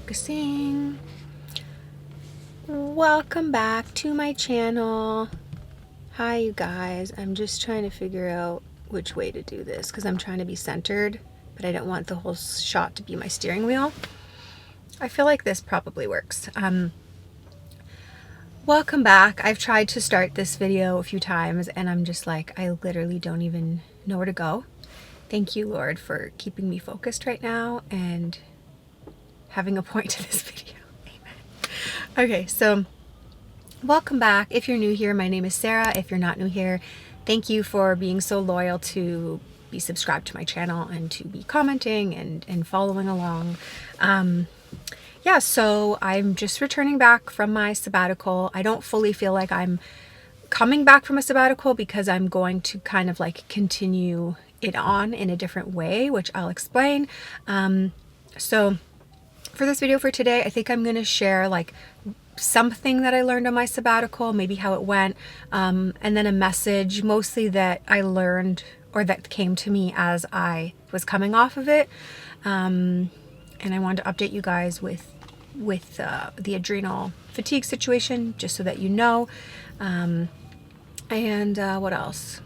Focusing. Welcome back to my channel. Hi you guys. I'm just trying to figure out which way to do this because I'm trying to be centered, but I don't want the whole shot to be my steering wheel. I feel like this probably works. Welcome back. I've tried to start this video a few times and I'm just like, I literally don't even know where to go. Thank you, Lord, for keeping me focused right now and having a point to this video. Amen. Okay, so welcome back. If you're new here, my name is Sarah. If you're not new here, thank you for being so loyal to be subscribed to my channel and to be commenting and following along. Yeah, so I'm just returning back from my sabbatical. I don't fully feel like I'm coming back from a sabbatical because I'm going to kind of like continue it on in a different way, which I'll explain. So for this video for today, I think I'm going to share like something that I learned on my sabbatical, maybe how it went, and then a message mostly that I learned or that came to me as I was coming off of it. And I wanted to update you guys with the adrenal fatigue situation, just so that you know. And what else?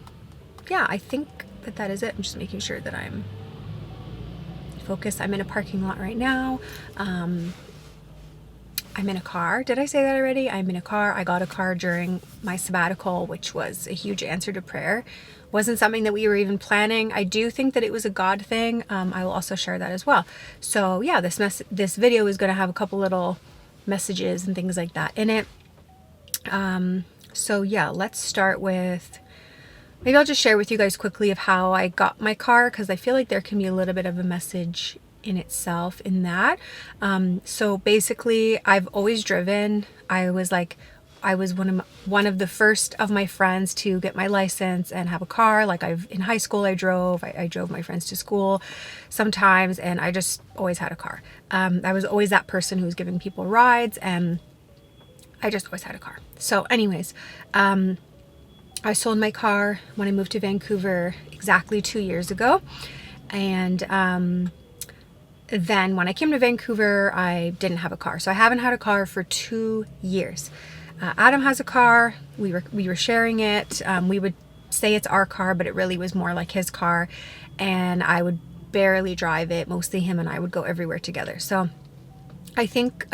Yeah, I think that is it. I'm just making sure that I'm focused. I'm in a parking lot right now. I'm in a car. Did I say that already? I'm in a car. I got a car during my sabbatical, which was a huge answer to prayer. Wasn't something that we were even planning. I do think that it was a God thing. I will also share that as well. So yeah, this video is going to have a couple little messages and things like that in it. So yeah, let's start with, maybe I'll just share with you guys quickly of how I got my car, because I feel like there can be a little bit of a message in itself in that. So basically I've always driven. I was one of the first of my friends to get my license and have a car. Like in high school I drove my friends to school sometimes, and I just always had a car. I was always that person who was giving people rides, and I just always had a car. So anyways, I sold my car when I moved to Vancouver exactly 2 years ago. And then when I came to Vancouver, I didn't have a car. So I haven't had a car for 2 years. Adam has a car. We were sharing it. We would say it's our car, but it really was more like his car. And I would barely drive it. Mostly him and I would go everywhere together. So I think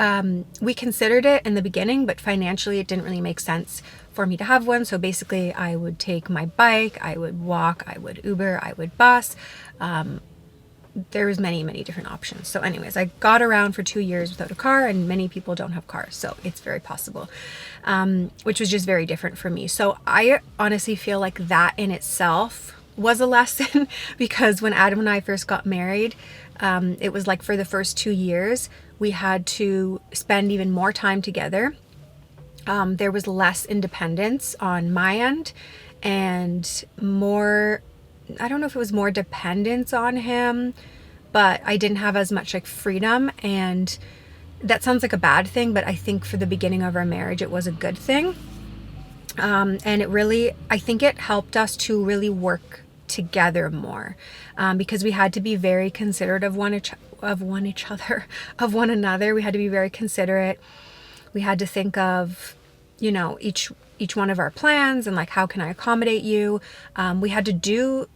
we considered it in the beginning, but financially it didn't really make sense for me to have one. So basically I would take my bike, I would walk, I would Uber, I would bus. There was many different options. So anyways, I got around for 2 years without a car, and many people don't have cars. So it's very possible, which was just very different for me. So I honestly feel like that in itself was a lesson because when Adam and I first got married, it was like for the first 2 years, we had to spend even more time together. There was less independence on my end and more, I don't know if it was more dependence on him, but I didn't have as much like freedom. And that sounds like a bad thing, but I think for the beginning of our marriage, it was a good thing. And it really, I think it helped us to really work together more, because we had to be very considerate of one another. We had to be very considerate. We had to think of, you know, each one of our plans and like, how can I accommodate you? We had to do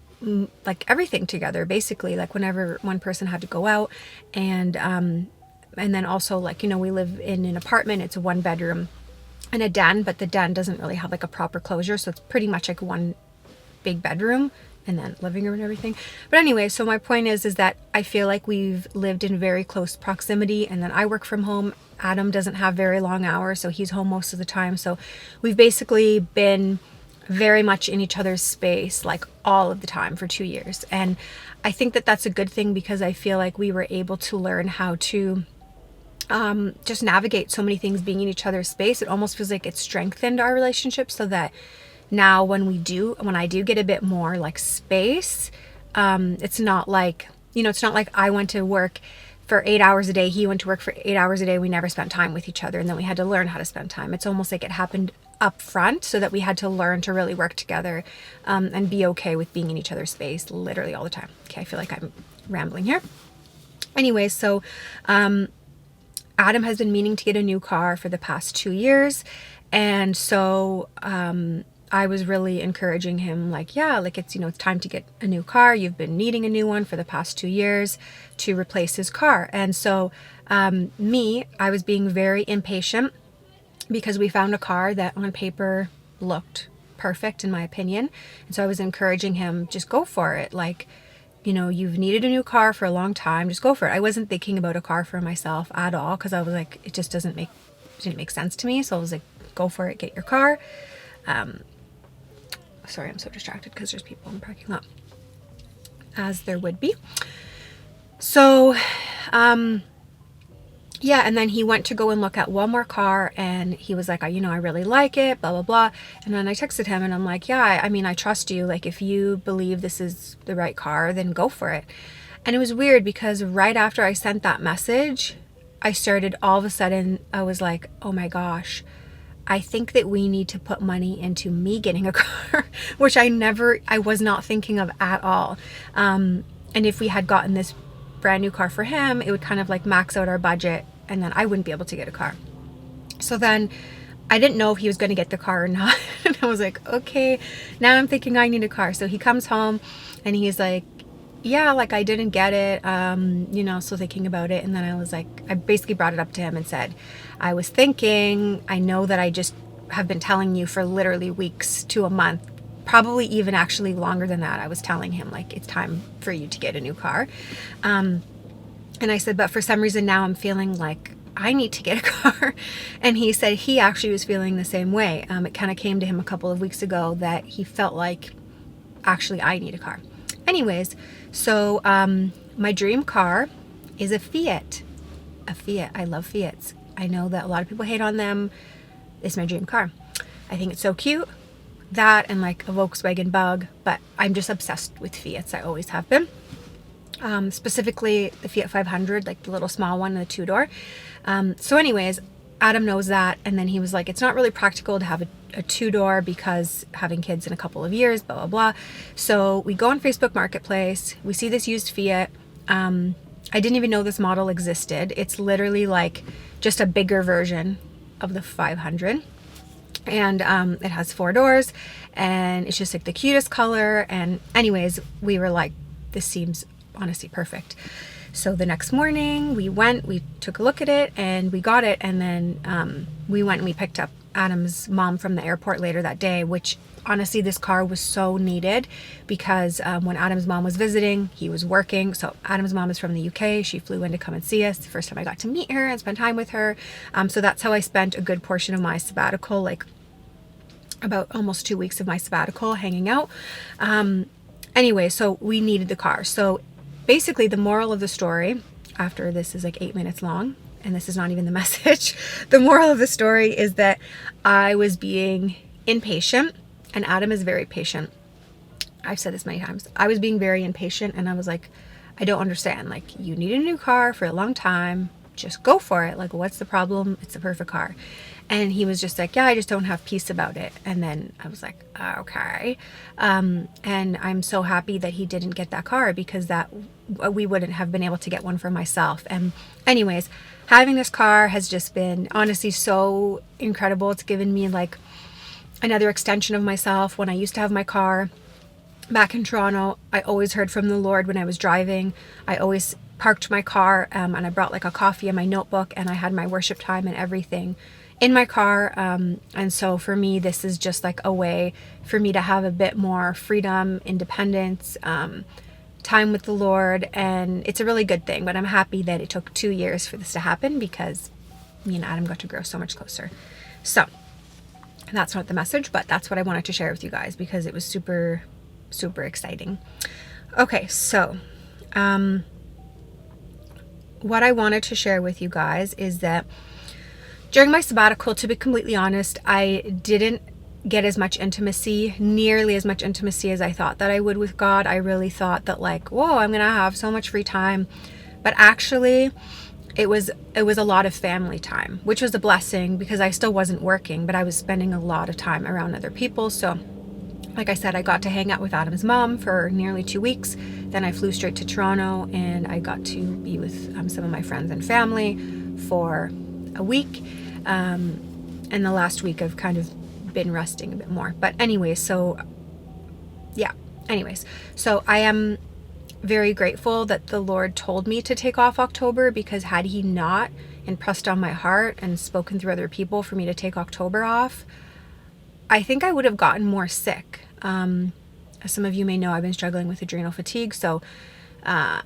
like everything together, basically, like whenever one person had to go out. And then also, like, you know, we live in an apartment. It's a 1 bedroom and a den, but the den doesn't really have like a proper closure. So it's pretty much like one big bedroom and then living room and everything. But anyway, so my point is that I feel like we've lived in very close proximity, and then I work from home. Adam doesn't have very long hours, so he's home most of the time. So we've basically been very much in each other's space, like all of the time for 2 years. And I think that that's a good thing, because I feel like we were able to learn how to just navigate so many things being in each other's space. It almost feels like it strengthened our relationship, so that now when I do get a bit more like space, it's not like, you know, it's not like I went to work for 8 hours a day, he went to work for 8 hours a day, we never spent time with each other, and then we had to learn how to spend time. It's almost like it happened up front, so that we had to learn to really work together, and be okay with being in each other's space literally all the time. Okay, I feel like I'm rambling here. Anyways, so Adam has been meaning to get a new car for the past 2 years. And so I was really encouraging him, like, yeah, like it's, it's time to get a new car. You've been needing a new one for the past 2 years to replace his car. And so I was being very impatient because we found a car that on paper looked perfect in my opinion. And so I was encouraging him, just go for it. Like, you've needed a new car for a long time. Just go for it. I wasn't thinking about a car for myself at all because I was like, it just didn't make sense to me. So I was like, go for it, get your car. Sorry, I'm so distracted because there's people in the parking lot, as there would be. So, yeah, and then he went to go and look at one more car and he was like, I really like it, blah, blah, blah. And then I texted him and I'm like, yeah, I trust you. Like, if you believe this is the right car, then go for it. And it was weird because right after I sent that message, all of a sudden, I was like, oh my gosh, I think that we need to put money into me getting a car, which I was not thinking of at all. And if we had gotten this brand new car for him, it would kind of like max out our budget and then I wouldn't be able to get a car. So then I didn't know if he was going to get the car or not. And I was like, okay, now I'm thinking I need a car. So he comes home and he's like, yeah, like I didn't get it, so thinking about it. And then I was like, I basically brought it up to him and said, I was thinking, I know that I just have been telling you for literally weeks to a month, probably even actually longer than that. I was telling him like, it's time for you to get a new car. And I said, but for some reason now I'm feeling like I need to get a car. And he said he actually was feeling the same way. It kind of came to him a couple of weeks ago that he felt like actually I need a car. Anyways, so my dream car is a Fiat. A Fiat. I love Fiats. I know that a lot of people hate on them. It's my dream car. I think it's so cute. That and like a Volkswagen Bug, but I'm just obsessed with Fiats. I always have been. Specifically the Fiat 500, like the little small one, the 2-door. So anyways, Adam knows that. And then he was like, it's not really practical to have a 2-door because having kids in a couple of years, blah, blah, blah. So we go on Facebook Marketplace. We see this used Fiat. I didn't even know this model existed. It's literally like just a bigger version of the 500. And it has 4 doors and it's just like the cutest color. And anyways, we were like, this seems honestly perfect. So the next morning we took a look at it and we got it. And then we went and we picked up Adam's mom from the airport later that day, which honestly this car was so needed because when Adam's mom was visiting, he was working. So Adam's mom is from the UK. She flew in to come and see us. The first time I got to meet her and spend time with her. So that's how I spent a good portion of my sabbatical, like about almost 2 weeks of my sabbatical hanging out. Anyway, so we needed the car. So basically the moral of the story, after this is like 8 minutes long, and this is not even the message, the moral of the story is that I was being impatient, and Adam is very patient. I've said this many times. I was being very impatient, and I was like, I don't understand. Like, you need a new car for a long time. Just go for it. Like, what's the problem? It's the perfect car. And he was just like, yeah, I just don't have peace about it. And then I was like, okay. And I'm so happy that he didn't get that car because we wouldn't have been able to get one for myself. And anyways, having this car has just been honestly so incredible. It's given me like another extension of myself. When I used to have my car back in Toronto, I always heard from the Lord when I was driving. I always parked my car and I brought like a coffee and my notebook and I had my worship time and everything in my car. And so for me, this is just like a way for me to have a bit more freedom, independence, time with the Lord. And it's a really good thing, but I'm happy that it took 2 years for this to happen because me and Adam got to grow so much closer. So that's not the message, but that's what I wanted to share with you guys because it was super, super exciting. Okay. So, what I wanted to share with you guys is that during my sabbatical, to be completely honest, I didn't get as much intimacy, nearly as much intimacy as I thought that I would with God. I really thought that like, whoa, I'm going to have so much free time. But actually, it was a lot of family time, which was a blessing because I still wasn't working, but I was spending a lot of time around other people. So like I said, I got to hang out with Adam's mom for nearly 2 weeks. Then I flew straight to Toronto and I got to be with some of my friends and family for a week. And the last week I've kind of been resting a bit more. But anyways, so I am very grateful that the Lord told me to take off October, because had he not impressed on my heart and spoken through other people for me to take October off, I think I would have gotten more sick. As some of you may know, I've been struggling with adrenal fatigue. So I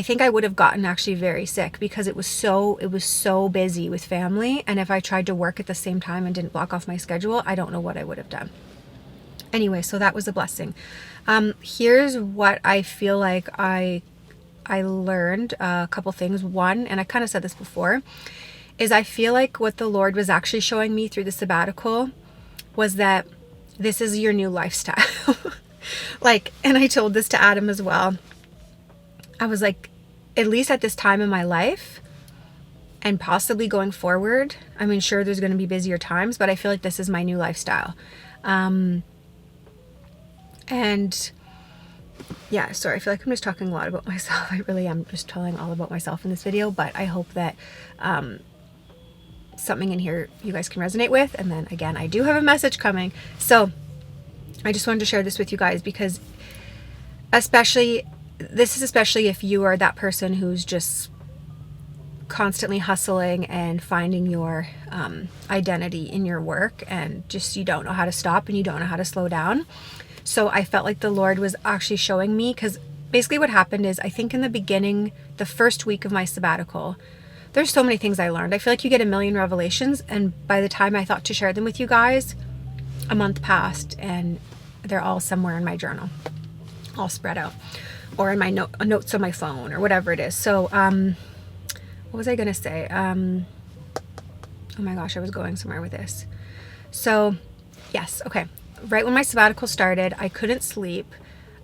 think I would have gotten actually very sick, because it was so busy with family. And if I tried to work at the same time and didn't block off my schedule, I don't know what I would have done. Anyway, so that was a blessing. Here's what I feel like I learned, a couple things. One, and I kind of said this before, is I feel like what the Lord was actually showing me through the sabbatical was that this is your new lifestyle. And I told this to Adam as well. I was like, at least at this time in my life, and possibly going forward, I mean, sure, there's going to be busier times, but I feel like this is my new lifestyle. And yeah, sorry, I feel like I'm just talking a lot about myself. I really am just telling all about myself in this video, but I hope that something in here you guys can resonate with. And then again, I do have a message coming. So I just wanted to share this with you guys, because especially if you are that person who's just constantly hustling and finding your identity in your work, and just you don't know how to stop and you don't know how to slow down. So I felt like the Lord was actually showing me, because basically what happened is, I think in the beginning, the first week of my sabbatical, there's so many things I learned. I feel like you get a million revelations, and by the time I thought to share them with you guys, a month passed, and they're all somewhere in my journal, all spread out, or in my notes on my phone, or whatever it is. So what was I gonna say? Oh my gosh, I was going somewhere with this. So yes, okay. Right when my sabbatical started, I couldn't sleep.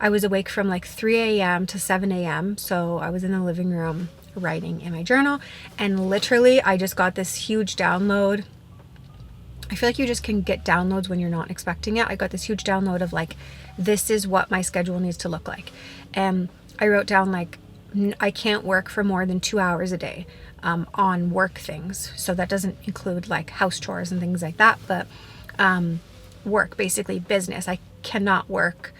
I was awake from like 3 a.m. to 7 a.m. So I was in the living room writing in my journal, and literally I just got this huge download. I feel like you just can get downloads when you're not expecting it. I got this huge download of like, this is what my schedule needs to look like. And I wrote down like, I can't work for more than 2 hours a day on work things. So that doesn't include like house chores and things like that, but work, basically business. I cannot work.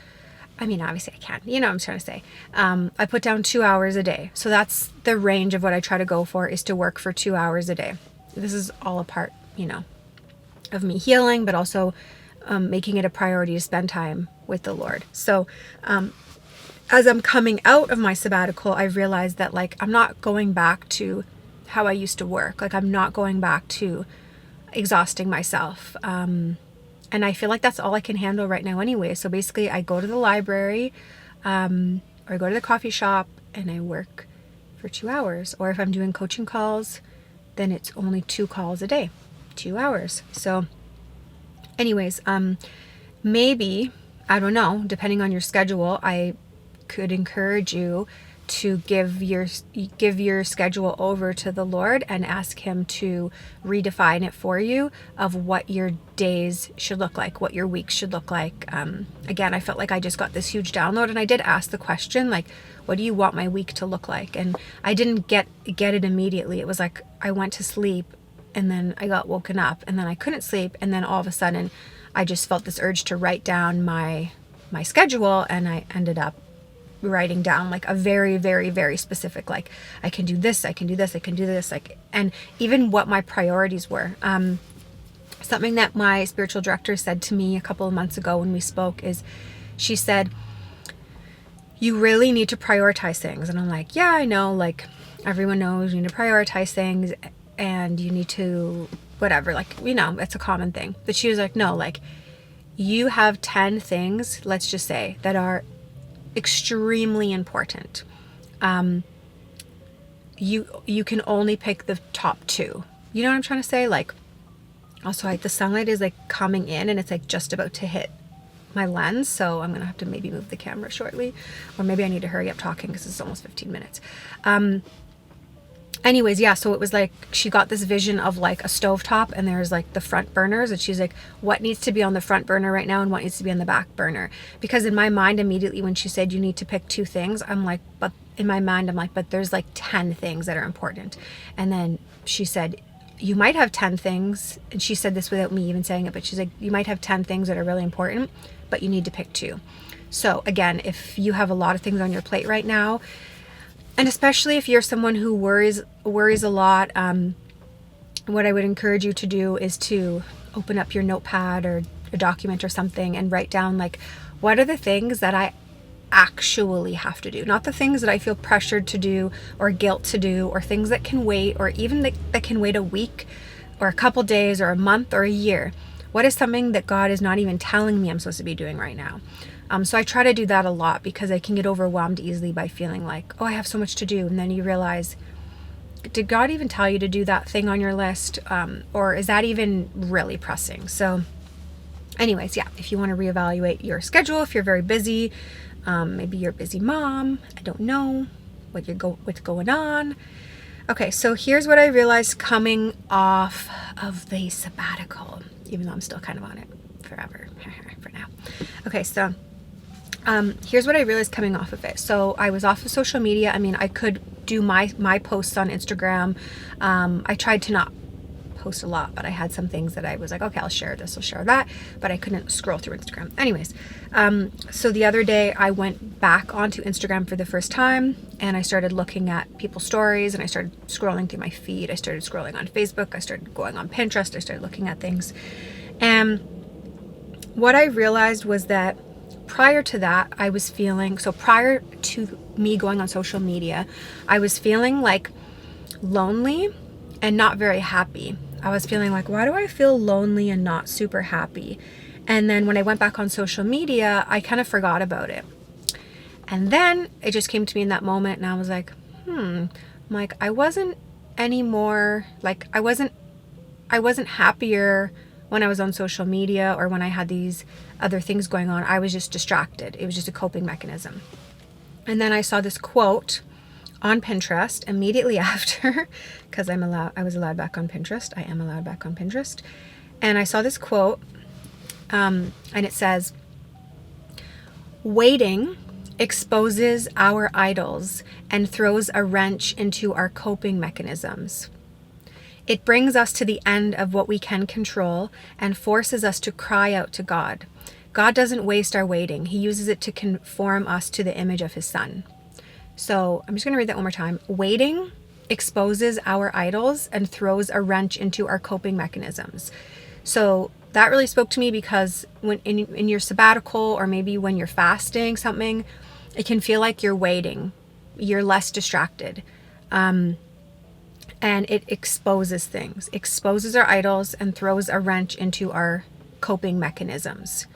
I mean, obviously I can, you know what I'm trying to say. I put down 2 hours a day. So that's the range of what I try to go for, is to work for 2 hours a day. This is all a part, of me healing, but also making it a priority to spend time with the Lord. So as I'm coming out of my sabbatical, I realized that like, I'm not going back to how I used to work. Like, I'm not going back to exhausting myself. And I feel like that's all I can handle right now anyway. So basically I go to the library, or I go to the coffee shop, and I work for 2 hours. Or if I'm doing coaching calls, then it's only 2 calls a day, 2 hours. So anyways, maybe, I don't know, depending on your schedule, I could encourage you to give your schedule over to the Lord and ask him to redefine it for you, of what your days should look like, what your weeks should look like. Again, I felt like I just got this huge download, and I did ask the question, like, what do you want my week to look like? And I didn't get it immediately. It was like I went to sleep, and then I got woken up, and then I couldn't sleep, and then all of a sudden I just felt this urge to write down my schedule, and I ended up writing down like a very, very, very specific, like, I can do this, I can do this, I can do this, like, and even what my priorities were. Something that my spiritual director said to me a couple of months ago when we spoke is, she said, you really need to prioritize things. And I'm like, yeah, I know, like, everyone knows you need to prioritize things, and you need to whatever, like, it's a common thing. But she was like, no, like, you have 10 things, let's just say, that are extremely important. You can only pick the top 2. You know what I'm trying to say? Like, also, like, the sunlight is like coming in, and it's like just about to hit my lens, so I'm gonna have to maybe move the camera shortly, or maybe I need to hurry up talking because it's almost 15 minutes. Anyways, yeah, so it was like she got this vision of like a stovetop, and there's like the front burners, and she's like, what needs to be on the front burner right now and what needs to be on the back burner? Because in my mind, immediately when she said you need to pick 2 things, I'm like, but in my mind, I'm like, but there's like 10 things that are important. And then she said, you might have 10 things. And she said this without me even saying it, but she's like, you might have 10 things that are really important, but you need to pick 2. So again, if you have a lot of things on your plate right now, and especially if you're someone who worries a lot, what I would encourage you to do is to open up your notepad or a document or something and write down, like, what are the things that I actually have to do, not the things that I feel pressured to do or guilt to do, or things that can wait, or even that can wait a week or a couple days or a month or a year. What is something that God is not even telling me I'm supposed to be doing right now? So I try to do that a lot, because I can get overwhelmed easily by feeling like, oh, I have so much to do. And then you realize, did God even tell you to do that thing on your list? Or is that even really pressing? So anyways, yeah, if you want to reevaluate your schedule, if you're very busy, maybe you're a busy mom, I don't know what's going on. Okay, so here's what I realized coming off of the sabbatical, even though I'm still kind of on it forever for now. Okay, so here's what I realized coming off of it. So I was off of social media. I mean, I could do my posts on Instagram. I tried to not post a lot, but I had some things that I was like, okay, I'll share this, I'll share that, but I couldn't scroll through Instagram. Anyways, so the other day I went back onto Instagram for the first time, and I started looking at people's stories, and I started scrolling through my feed. I started scrolling on Facebook. I started going on Pinterest. I started looking at things. And what I realized was that prior to that, I was feeling, so prior to me going on social media, I was feeling like lonely and not very happy. I was feeling like, why do I feel lonely and not super happy? And then when I went back on social media, I kind of forgot about it. And then it just came to me in that moment, and I was like, I'm like, I wasn't anymore, like I wasn't happier when I was on social media or when I had these other things going on. I was just distracted. It was just a coping mechanism. And then I saw this quote on Pinterest immediately after, because I was allowed back on Pinterest. I am allowed back on Pinterest. And I saw this quote, and it says, waiting exposes our idols and throws a wrench into our coping mechanisms. It brings us to the end of what we can control and forces us to cry out to God. God doesn't waste our waiting. He uses it to conform us to the image of his son. So I'm just going to read that one more time. Waiting exposes our idols and throws a wrench into our coping mechanisms. So that really spoke to me, because when in your sabbatical, or maybe when you're fasting something, it can feel like you're waiting. You're less distracted. And it exposes things, exposes our idols, and throws a wrench into our coping mechanisms.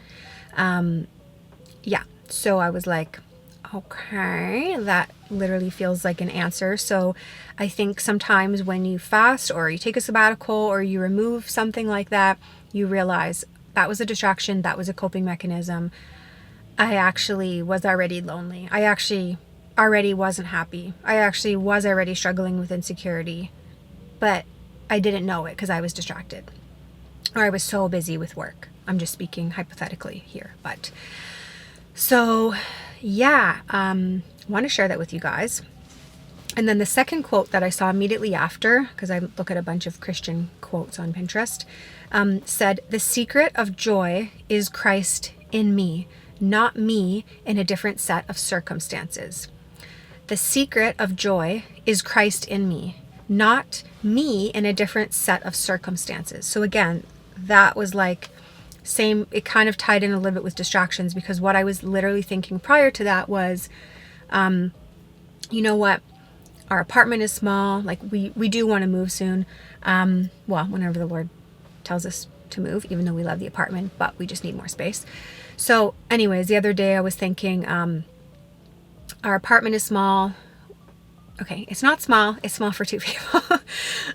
Yeah, so I was like, okay, that literally feels like an answer. So I think sometimes when you fast or you take a sabbatical or you remove something like that, you realize that was a distraction, that was a coping mechanism. I actually was already lonely. I actually already wasn't happy. I actually was already struggling with insecurity, but I didn't know it because I was distracted, or I was so busy with work. I'm just speaking hypothetically here, but so yeah, want to share that with you guys. And then the second quote that I saw immediately after, because I look at a bunch of Christian quotes on Pinterest, said, "The secret of joy is Christ in me, not me in a different set of circumstances." The secret of joy is Christ in me, not me in a different set of circumstances. So again, that was like same, it kind of tied in a little bit with distractions, because what I was literally thinking prior to that was, you know what? Our apartment is small. Like we do want to move soon. Well, whenever the Lord tells us to move, even though we love the apartment, but we just need more space. So anyways, the other day I was thinking, our apartment is small. Okay, it's not small. It's small for two people.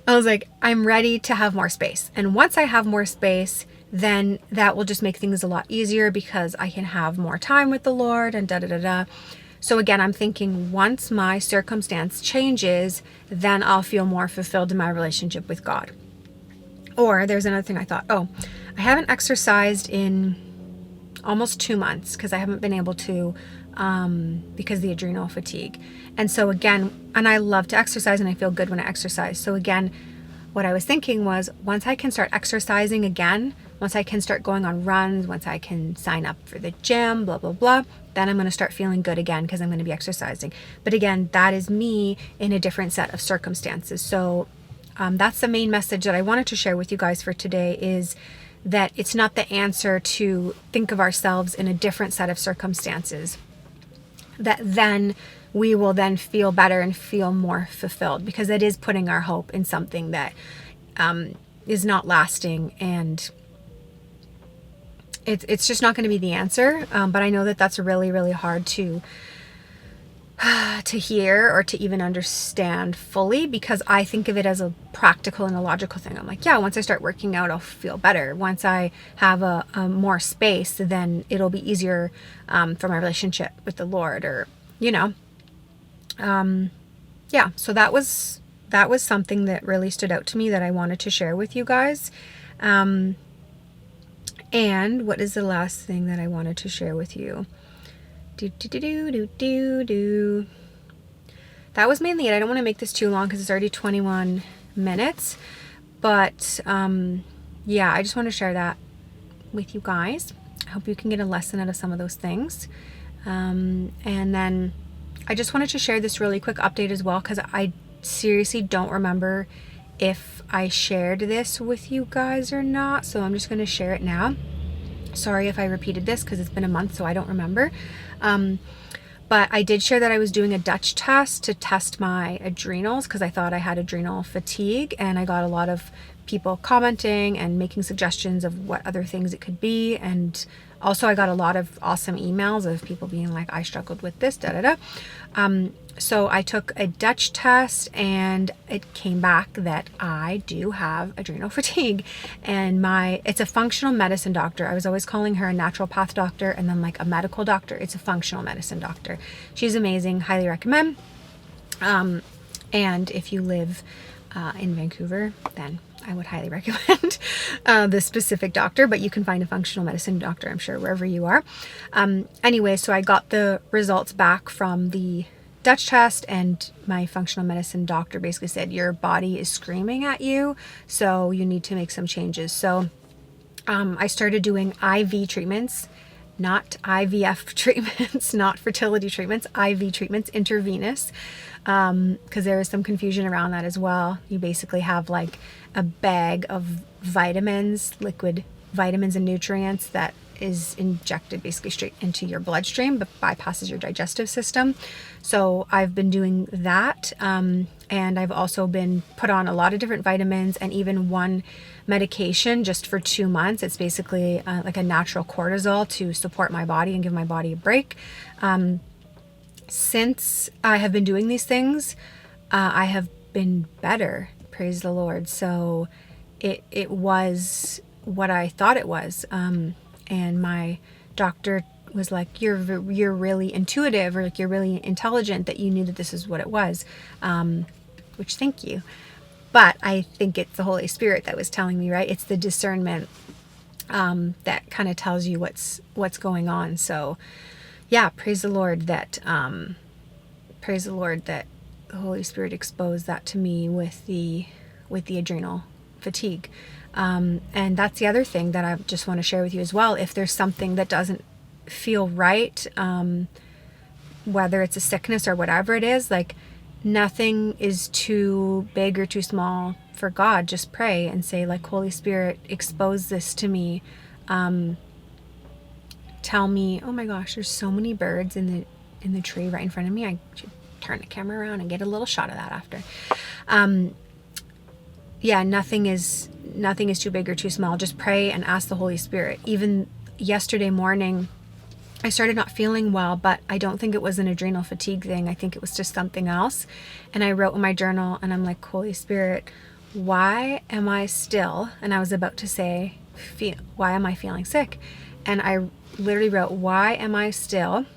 I was like, I'm ready to have more space. And once I have more space, then that will just make things a lot easier, because I can have more time with the Lord and da-da-da-da. So again, I'm thinking once my circumstance changes, then I'll feel more fulfilled in my relationship with God. Or there's another thing I thought, I haven't exercised in almost 2 months, because I haven't been able to because of the adrenal fatigue. And so again, and I love to exercise and I feel good when I exercise. So again, what I was thinking was, once I can start exercising again, once I can start going on runs, once I can sign up for the gym, blah, blah, blah, then I'm going to start feeling good again because I'm going to be exercising. But again, that is me in a different set of circumstances. So that's the main message that I wanted to share with you guys for today, is that it's not the answer to think of ourselves in a different set of circumstances, that then we will then feel better and feel more fulfilled, because it is putting our hope in something that is not lasting, and it's just not going to be the answer. But I know that that's really, really hard to hear or to even understand fully, because I think of it as a practical and a logical thing. I'm like, yeah, once I start working out, I'll feel better. Once I have a more space, then it'll be easier for my relationship with the Lord, or, you know. Yeah, so that was something that really stood out to me that I wanted to share with you guys. And what is the last thing that I wanted to share with you? That was mainly it. I don't want to make this too long because it's already 21 minutes. But yeah, I just want to share that with you guys. I hope you can get a lesson out of some of those things. And then I just wanted to share this really quick update as well, because I seriously don't remember if I shared this with you guys or not. So I'm just going to share it now. Sorry if I repeated this, because it's been a month, so I don't remember. But I did share that I was doing a Dutch test to test my adrenals, because I thought I had adrenal fatigue, and I got a lot of people commenting and making suggestions of what other things it could be. And also I got a lot of awesome emails of people being like, I struggled with this, da da da. So I took a Dutch test, and it came back that I do have adrenal fatigue. And it's a functional medicine doctor. I was always calling her a naturopath doctor and then like a medical doctor. It's a functional medicine doctor. She's amazing. Highly recommend. And if you live in Vancouver, then I would highly recommend this specific doctor, but you can find a functional medicine doctor, I'm sure, wherever you are. Anyway, so I got the results back from the Dutch test, and my functional medicine doctor basically said, your body is screaming at you, so you need to make some changes. So I started doing IV treatments, not IVF treatments, not fertility treatments, IV treatments, intravenous, because there is some confusion around that as well. You basically have like a bag of vitamins, liquid vitamins and nutrients that is injected basically straight into your bloodstream, but bypasses your digestive system. So I've been doing that. And I've also been put on a lot of different vitamins, and even one medication just for 2 months. It's basically like a natural cortisol to support my body and give my body a break. Since I have been doing these things, I have been better, praise the Lord. So it was what I thought it was. And my doctor was like, you're really intuitive, or like you're really intelligent, that you knew that this is what it was, which thank you. But I think it's the Holy Spirit that was telling me, right? It's the discernment that kind of tells you what's going on. So yeah, praise the Lord that the Holy Spirit exposed that to me with the adrenal fatigue. And that's the other thing that I just want to share with you as well. If there's something that doesn't feel right, whether it's a sickness or whatever it is, like nothing is too big or too small for God. Just pray and say, like, Holy Spirit, expose this to me. Tell me, oh my gosh, there's so many birds in the tree right in front of me. I should turn the camera around and get a little shot of that after. Yeah, nothing is too big or too small. Just pray and ask the Holy Spirit. Even yesterday morning, I started not feeling well, but I don't think it was an adrenal fatigue thing. I think it was just something else. And I wrote in my journal, and I'm like, Holy Spirit, why am I still? And I was about to say, why am I feeling sick? And I literally wrote, why am I still?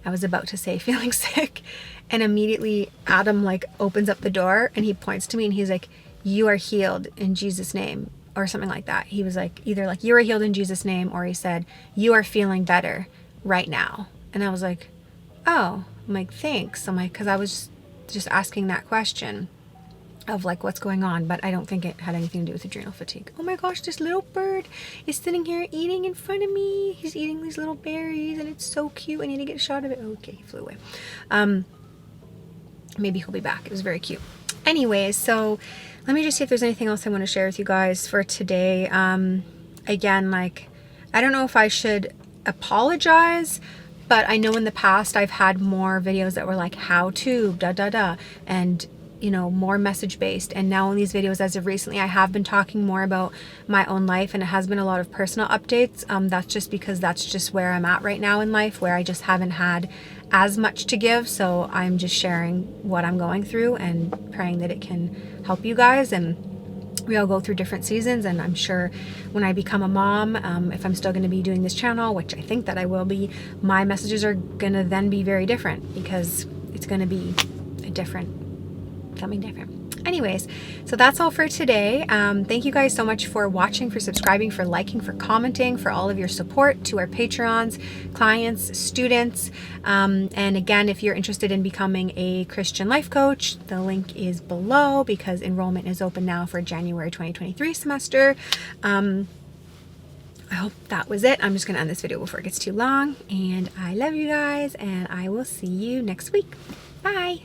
I was about to say feeling sick. And immediately Adam like opens up the door and he points to me and he's like, you are healed in Jesus' name. or something like that. He was like, either like, you are healed in Jesus' name, or he said, you are feeling better right now. And I was like, oh, I'm like, thanks. I'm like, because I was just asking that question of like, what's going on, but I don't think it had anything to do with adrenal fatigue. Oh my gosh, this little bird is sitting here eating in front of me. He's eating these little berries, and it's so cute. I need to get a shot of it. Okay, he flew away. Maybe he'll be back. It was very cute. Anyways, so let me just see if there's anything else I want to share with you guys for today. Again, like, I don't know if I should apologize, but I know in the past I've had more videos that were like how to and you know, more message based. And now in these videos, as of recently, I have been talking more about my own life, and it has been a lot of personal updates. That's just because that's just where I'm at right now in life, where I just haven't had as much to give. So I'm just sharing what I'm going through and praying that it can help you guys. And we all go through different seasons, and I'm sure when I become a mom, if I'm still going to be doing this channel, which I think that I will be, my messages are going to then be very different, because it's going to be a different, something different. Anyways, so that's all for today. Thank you guys so much for watching, for subscribing, for liking, for commenting, for all of your support to our Patreons, clients, students. And again, if you're interested in becoming a Christian life coach, the link is below, because enrollment is open now for January 2023 semester. I hope that was it. I'm just going to end this video before it gets too long. And I love you guys, and I will see you next week. Bye.